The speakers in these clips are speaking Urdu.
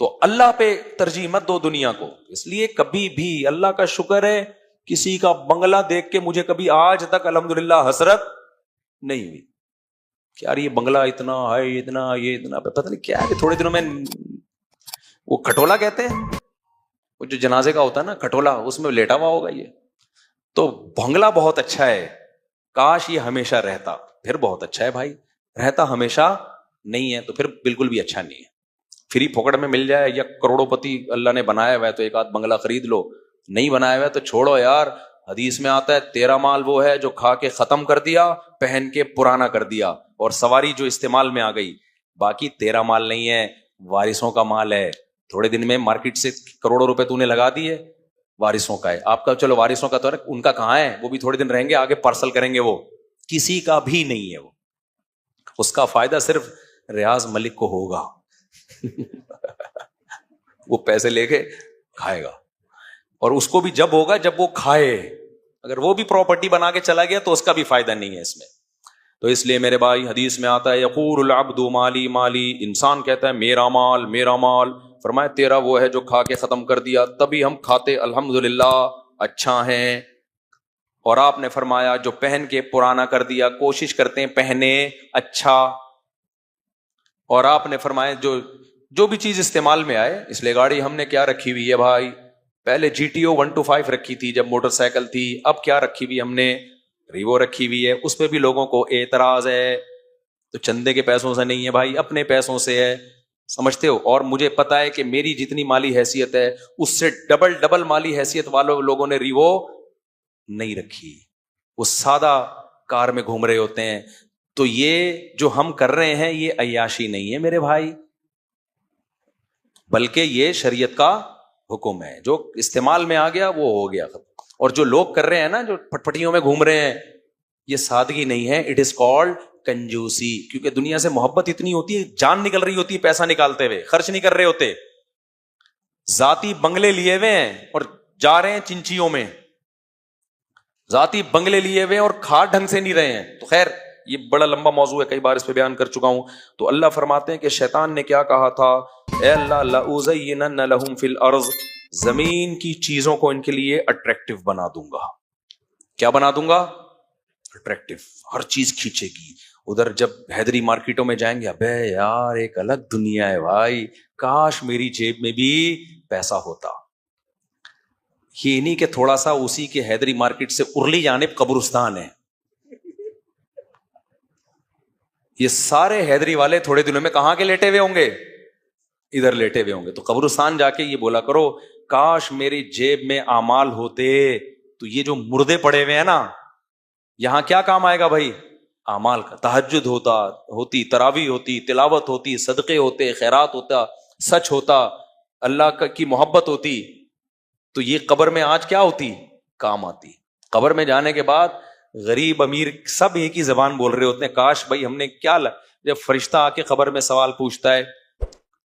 تو اللہ پہ ترجیح مت دو دنیا کو. اس لیے کبھی بھی اللہ کا شکر ہے کسی کا بنگلہ دیکھ کے مجھے کبھی آج تک الحمدللہ حسرت نہیں ہوئی کہ یار یہ بنگلہ اتنا ہے، یہ اتنا پتہ نہیں کیا ہے. تھوڑے دنوں میں وہ کھٹولا کہتے ہیں، وہ جو جنازے کا ہوتا ہے نا کھٹولا، اس میں لیٹا ہوا ہوگا یہ. تو بنگلہ بہت اچھا ہے، کاش یہ ہمیشہ رہتا، پھر بہت اچھا ہے بھائی. رہتا ہمیشہ نہیں ہے تو پھر بالکل بھی اچھا نہیں ہے. فری پھوکڑ میں مل جائے، یا کروڑوں پتی اللہ نے بنایا ہوا ہے تو ایک آدھ بنگلہ خرید لو، نہیں بنایا ہوا ہے تو چھوڑو یار. حدیث میں آتا ہے تیرا مال وہ ہے جو کھا کے ختم کر دیا، پہن کے پرانا کر دیا، اور سواری جو استعمال میں آ گئی. باقی تیرا مال نہیں ہے، وارثوں کا مال ہے. تھوڑے دن میں مارکیٹ سے کروڑوں روپے تو نے لگا دیے، وارثوں کا ہے. آپ کا چلو وارثوں کا تو ہے، ان کا کہاں ہے؟ وہ بھی تھوڑے دن رہیں گے، آگے پارسل کریں گے. وہ کسی کا بھی نہیں ہے. وہ اس کا فائدہ صرف ریاض ملک کو ہوگا. وہ پیسے لے کے کھائے گا، اور اس کو بھی جب ہوگا جب وہ کھائے. اگر وہ بھی پراپرٹی بنا کے چلا گیا تو اس کا بھی فائدہ نہیں ہے اس میں. تو اس لیے میرے بھائی حدیث میں آتا ہے یقول العبد مالی مالی، انسان کہتا ہے میرا مال میرا مال. فرمایا تیرا وہ ہے جو کھا کے ختم کر دیا. تبھی ہم کھاتے الحمدللہ اچھا ہیں. اور آپ نے فرمایا جو پہن کے پرانا کر دیا، کوشش کرتے ہیں پہنے اچھا. اور آپ نے فرمایا جو بھی چیز استعمال میں آئے. اس لیے گاڑی ہم نے کیا رکھی ہوئی ہے بھائی؟ پہلے جی ٹی او 125 رکھی تھی جب موٹر سائیکل تھی. اب کیا رکھی ہوئی ہم نے؟ ریوو رکھی ہوئی ہے. اس پہ بھی لوگوں کو اعتراض ہے. تو چندے کے پیسوں سے نہیں ہے بھائی، اپنے پیسوں سے ہے، سمجھتے ہو. اور مجھے پتا ہے کہ میری جتنی مالی حیثیت ہے اس سے ڈبل مالی حیثیت والوں لوگوں نے ریوو نہیں رکھی. وہ سادہ کار میں گھوم رہے ہوتے ہیں. تو یہ جو ہم کر رہے ہیں یہ عیاشی نہیں ہے میرے بھائی، بلکہ یہ شریعت کا حکم ہے. جو استعمال میں آ گیا وہ ہو گیا. اور جو لوگ کر رہے ہیں نا، جو پٹ پٹیوں میں گھوم رہے ہیں، یہ سادگی نہیں ہے، اٹ از کالڈ کنجوسی. کیونکہ دنیا سے محبت اتنی ہوتی ہے، جان نکل رہی ہوتی ہے پیسہ نکالتے ہوئے، خرچ نہیں کر رہے ہوتے. ذاتی بنگلے لیے ہوئے ہیں اور جا رہے ہیں چنچیوں میں، ذاتی بنگلے لیے ہوئے اور کھا ڈھنگ سے نہیں رہے ہیں. تو خیر یہ بڑا لمبا موضوع ہے، کئی بار اس پہ بیان کر چکا ہوں. تو اللہ فرماتے ہیں کہ شیطان نے کیا کہا تھا؟ اے اللہ لَأُزَيِّنَنَّ لَهُمْ فِي الْأَرْضِ، زمین کی چیزوں کو ان کے لیے اٹریکٹیو بنا دوں گا. کیا بنا دوں گا؟ اٹریکٹیو، ہر چیز کھینچے گی. ادھر جب حیدری مارکیٹوں میں جائیں گے، ابے یار ایک الگ دنیا ہے بھائی، کاش میری جیب میں بھی پیسہ ہوتا. یہ نہیں کہ تھوڑا سا اسی کے حیدری مارکیٹ سے ارلی جانب قبرستان ہے. یہ سارے حیدری والے تھوڑے دنوں میں کہاں کے لیٹے ہوئے ہوں گے؟ ادھر لیٹے ہوئے ہوں گے. تو قبرستان جا کے یہ بولا کرو کاش میری جیب میں اعمال ہوتے. تو یہ جو مردے پڑے ہوئے ہیں نا، یہاں کیا کام آئے گا بھائی؟ اعمال کا. تہجد ہوتی، تراویح ہوتی، تلاوت ہوتی، صدقے ہوتے، خیرات ہوتا، سچ ہوتا، اللہ کی محبت ہوتی. تو یہ قبر میں آج کیا ہوتی؟ کام آتی. قبر میں جانے کے بعد غریب امیر سب ایک ہی زبان بول رہے ہوتے ہیں، کاش بھائی ہم نے کیا جب فرشتہ آ کے قبر میں سوال پوچھتا ہے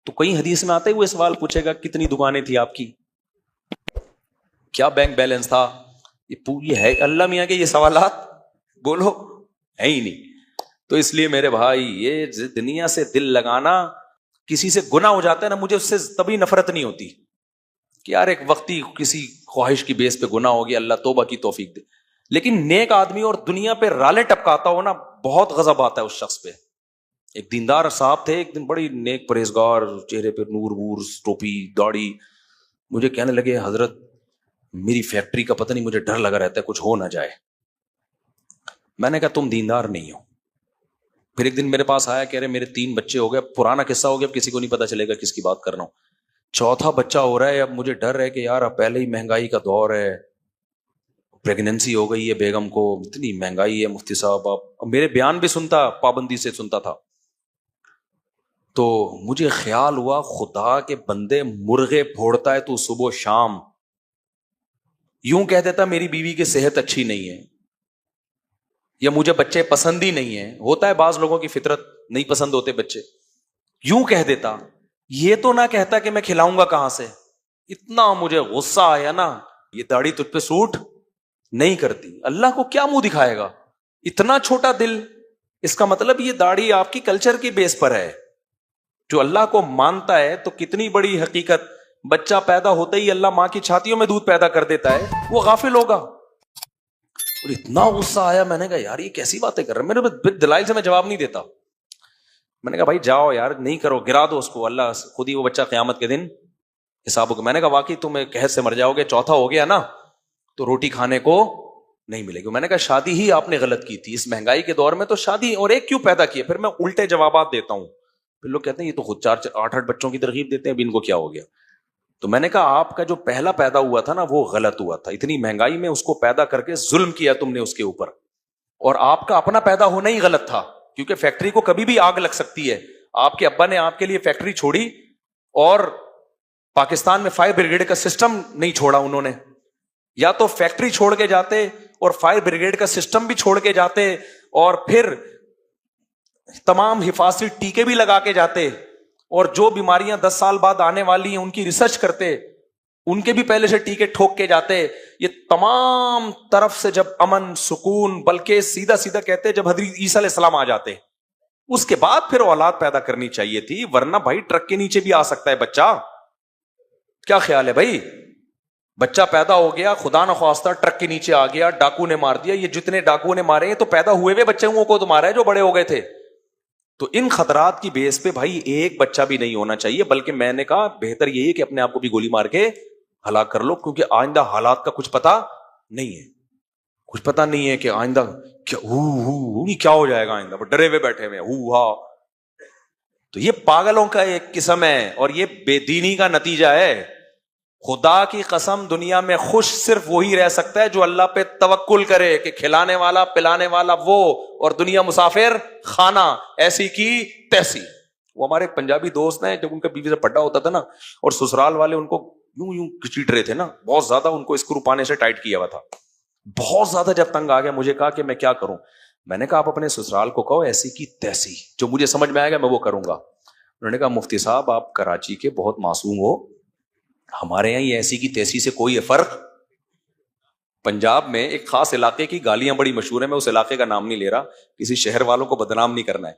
تو کئی حدیث میں آتے ہوئے سوال پوچھے گا کتنی دکانیں تھی آپ کی، کیا بینک بیلنس تھا. یہ ہے اللہ میاں کے یہ سوالات بولو ہے ہی نہیں. تو اس لیے میرے بھائی یہ دنیا سے دل لگانا، کسی سے گناہ ہو جاتا ہے نا، مجھے اس سے تبھی نفرت نہیں ہوتی کہ یار ایک وقتی کسی خواہش کی بیس پہ گناہ ہو گیا، اللہ توبہ کی توفیق دے. لیکن نیک آدمی اور دنیا پہ رالے ٹپکاتا ہو نا، بہت غضب آتا ہے اس شخص پہ. ایک دیندار صاحب تھے، ایک دن بڑی نیک پرہیزگار، چہرے پہ نور وور، ٹوپی داڑھی. مجھے کہنے لگے حضرت میری فیکٹری کا پتہ نہیں، مجھے ڈر لگا رہتا ہے کچھ ہو نہ جائے. میں نے کہا تم دیندار نہیں ہو. پھر ایک دن میرے پاس آیا، کہہ رہے میرے 3 بچے ہو گئے. پرانا قصہ ہو گیا، اب کسی کو نہیں پتا چلے گا کس کی بات کر رہا ہوں. 4تھا بچہ ہو رہا ہے. اب مجھے ڈر ہے کہ یار اب پہلے ہی مہنگائی کا دور ہے، پریگننسی ہو گئی ہے بیگم کو، اتنی مہنگائی ہے مفتی صاحب. اب میرے بیان بھی سنتا، پابندی سے سنتا تھا. تو مجھے خیال ہوا خدا کے بندے مرغے پھوڑتا ہے تو صبح و شام، یوں کہہ دیتا میری بیوی کی صحت اچھی نہیں ہے یا مجھے بچے پسند ہی نہیں ہیں. ہوتا ہے بعض لوگوں کی فطرت نہیں پسند ہوتے بچے، یوں کہہ دیتا. یہ تو نہ کہتا کہ میں کھلاؤں گا کہاں سے. اتنا مجھے غصہ آیا نا، یہ داڑھی تجھ پہ سوٹ نہیں کرتی. اللہ کو کیا منہ دکھائے گا؟ اتنا چھوٹا دل. اس کا مطلب یہ داڑھی آپ کی کلچر کی بیس پر ہے. جو اللہ کو مانتا ہے تو کتنی بڑی حقیقت، بچہ پیدا ہوتے ہی اللہ ماں کی چھاتیوں میں دودھ پیدا کر دیتا ہے، وہ غافل ہوگا. اور اتنا غصہ آیا، میں نے کہا یار یہ کیسی باتیں کر رہے ہیں. میرے دلائل سے میں جواب نہیں دیتا. میں نے کہا بھائی جاؤ یار، نہیں کرو، گرا دو اس کو، اللہ خود ہی وہ بچہ قیامت کے دن حساب ہوگا. میں نے کہا واقعی تم قحط سے مر جاؤ گے، چوتھا ہو گیا نا تو روٹی کھانے کو نہیں ملے گی. میں نے کہا شادی ہی آپ نے غلط کی تھی اس مہنگائی کے دور میں، تو شادی اور ایک کیوں پیدا کیے. پھر میں الٹے جوابات دیتا ہوں، پھر لوگ کہتے ہیں یہ تو خود 8 بچوں کی ترغیب دیتے ہیں، اب ان کو کیا ہو گیا. تو میں نے کہا آپ کا جو پہلا پیدا ہوا تھا نا وہ غلط ہوا تھا، اتنی مہنگائی میں اس کو پیدا کر کے ظلم کیا تم نے اس کے اوپر. اور آپ کا اپنا پیدا ہونا ہی غلط تھا، کیونکہ فیکٹری کو کبھی بھی آگ لگ سکتی ہے. آپ کے ابا نے آپ کے لیے فیکٹری چھوڑی، اور پاکستان میں فائر بریگیڈ کا سسٹم نہیں چھوڑا انہوں نے. یا تو فیکٹری چھوڑ کے جاتے اور فائر بریگیڈ کا سسٹم بھی چھوڑ کے جاتے، اور پھر تمام حفاظتی ٹیکے بھی لگا کے جاتے، اور جو بیماریاں 10 سال بعد آنے والی ہیں ان کی ریسرچ کرتے، ان کے بھی پہلے سے ٹیکے ٹھوک کے جاتے. یہ تمام طرف سے جب امن سکون، بلکہ سیدھا سیدھا کہتے جب حضرت عیسیٰ علیہ السلام آ جاتے اس کے بعد پھر اولاد پیدا کرنی چاہیے تھی. ورنہ بھائی ٹرک کے نیچے بھی آ سکتا ہے بچہ. کیا خیال ہے بھائی؟ بچہ پیدا ہو گیا، خدا نخواستہ ٹرک کے نیچے آ گیا، ڈاکو نے مار دیا. یہ جتنے ڈاکو نے مارے ہیں تو پیدا ہوئے ہوئے بچوں کو تو مارا ہے جو بڑے ہو گئے تھے. تو ان خطرات کی بیس پہ بھائی ایک بچہ بھی نہیں ہونا چاہیے. بلکہ میں نے کہا بہتر یہی ہے کہ اپنے آپ کو بھی گولی مار کے ہلاک کر لو، کیونکہ آئندہ حالات کا کچھ پتا نہیں ہے. کچھ پتا نہیں ہے کہ آئندہ کیا ہو جائے گا. آئندہ ڈرے ہوئے بیٹھے ہوئے تو یہ پاگلوں کا ایک قسم ہے، اور یہ بے دینی کا نتیجہ ہے. خدا کی قسم دنیا میں خوش صرف وہی رہ سکتا ہے جو اللہ پہ توکل کرے کہ کھلانے والا پلانے والا وہ، اور دنیا مسافر خانہ ایسی کی تیسی. وہ ہمارے پنجابی دوست ہیں، جب ان کا بیوی سے پڈا ہوتا تھا نا اور سسرال والے ان کو یوں یوں کچیٹ رہے تھے نا، بہت زیادہ ان کو اسکرو پانے سے ٹائٹ کیا ہوا تھا. بہت زیادہ جب تنگ آ گیا، مجھے کہا کہ میں کیا کروں. میں نے کہا آپ اپنے سسرال کو کہو ایسی کی تیسی، جو مجھے سمجھ میں آئے گا میں وہ کروں گا. انہوں نے کہا مفتی صاحب آپ کراچی کے بہت معصوم ہو، ہمارے یہاں یہ ایسی کی تیسی سے کوئی فرق. پنجاب میں ایک خاص علاقے کی گالیاں بڑی مشہور ہیں، میں اس علاقے کا نام نہیں لے رہا، کسی شہر والوں کو بدنام نہیں کرنا ہے.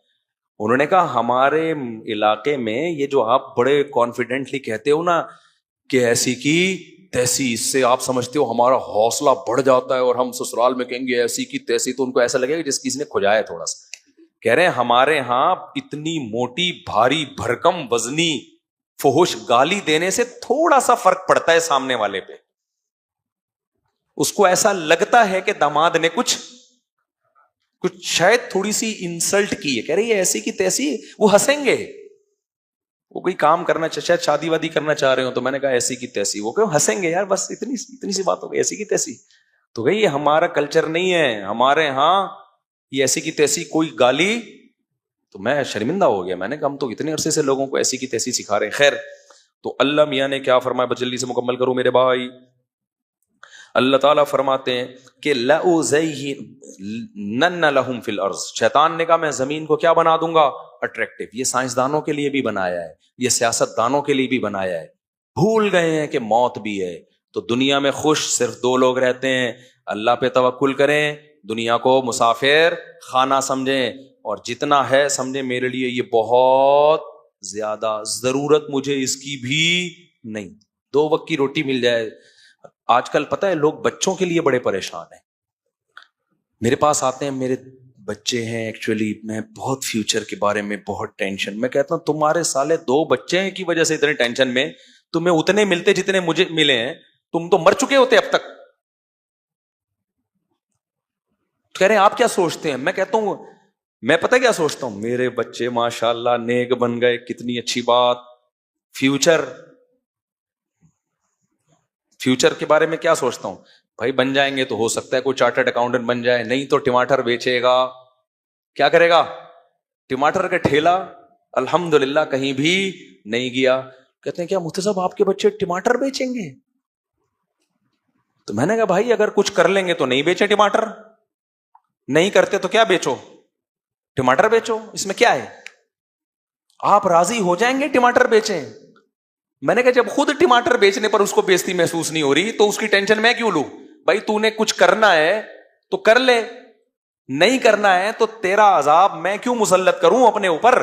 انہوں نے کہا ہمارے علاقے میں یہ جو آپ بڑے کانفیڈنٹلی کہتے ہو نا کہ ایسی کی تیسی، اس سے آپ سمجھتے ہو ہمارا حوصلہ بڑھ جاتا ہے، اور ہم سسرال میں کہیں گے ایسی کی تیسی تو ان کو ایسا لگے گا جس کسی نے کھجایا ہے تھوڑا سا. کہہ رہے ہیں ہمارے ہاں اتنی موٹی بھاری بھرکم وزنی فحش گالی دینے سے تھوڑا سا فرق پڑتا ہے سامنے والے پہ. اس کو ایسا لگتا ہے کہ داماد نے کچھ شاید تھوڑی سی انسلٹ کی ہے. کہہ رہی ہے ایسی کی تیسی، وہ ہنسیں گے. وہ کوئی کام کرنا شاید شادی وادی کرنا چاہ رہے ہو تو میں نے کہا ایسی کی تیسی، وہ کہ ہنسیں گے یار، بس اتنی سی بات ہو گئی ایسی کی تیسی. تو بھائی یہ ہمارا کلچر نہیں ہے. ہمارے ہاں یہ ایسی کی تیسی کوئی گالی، تو میں شرمندہ ہو گیا. میں نے کہا ہم تو اتنے عرصے سے لوگوں کو ایسی کی تیسی سکھا رہے ہیں. خیر، تو اللہ میاں نے کیا فرمایا، جلدی سے مکمل کروں میرے بھائی. اللہ تعالیٰ فرماتے ہیں کہ لَأُزَيِّنَنَّ لَهُمْ فِي الْأَرْضِ، شیطان نے کہا میں زمین کو کیا بنا دوں گا، اٹریکٹیو. یہ سائنسدانوں کے لیے بھی بنایا ہے، یہ سیاست دانوں کے لیے بھی بنایا ہے. بھول گئے ہیں کہ موت بھی ہے. تو دنیا میں خوش صرف 2 لوگ رہتے ہیں، اللہ پہ توکل کریں، دنیا کو مسافر خانہ سمجھیں، اور جتنا ہے سمجھیں میرے لیے یہ بہت زیادہ، ضرورت مجھے اس کی بھی نہیں. 2 وقت کی روٹی مل جائے. آج کل پتہ ہے لوگ بچوں کے لیے بڑے پریشان ہیں. میرے پاس آتے ہیں، میرے بچے ہیں، ایکچولی میں بہت فیوچر کے بارے میں بہت ٹینشن. میں کہتا ہوں تمہارے سالے 2 بچے ہیں کی وجہ سے اتنے ٹینشن میں، تمہیں اتنے ملتے جتنے مجھے ملے ہیں، تم تو مر چکے ہوتے اب تک. کہہ رہے ہیں آپ کیا سوچتے ہیں؟ میں کہتا ہوں میں پتہ کیا سوچتا ہوں، میرے بچے ماشاءاللہ نیک بن گئے، کتنی اچھی بات. فیوچر کے بارے میں کیا سوچتا ہوں، بھائی بن جائیں گے تو ہو سکتا ہے کوئی چارٹرڈ اکاؤنٹنٹ بن جائے، نہیں تو ٹماٹر بیچے گا. کیا کرے گا؟ ٹماٹر کا ٹھیلا الحمدللہ کہیں بھی نہیں گیا. کہتے ہیں کیا مفتی صاحب آپ کے بچے ٹماٹر بیچیں گے؟ تو میں نے کہا بھائی اگر کچھ کر لیں گے تو نہیں بیچے ٹماٹر، نہیں کرتے تو کیا بیچو، ٹماٹر بیچو. اس میں کیا ہے؟ آپ راضی ہو جائیں گے ٹماٹر بیچیں. میں نے کہا جب خود ٹماٹر بیچنے پر اس کو بےزتی محسوس نہیں ہو رہی تو اس کی ٹینشن میں کیوں لوں؟ بھائی تو نے کچھ کرنا ہے تو کر لے، نہیں کرنا ہے تو تیرا عذاب میں کیوں مسلط کروں اپنے اوپر.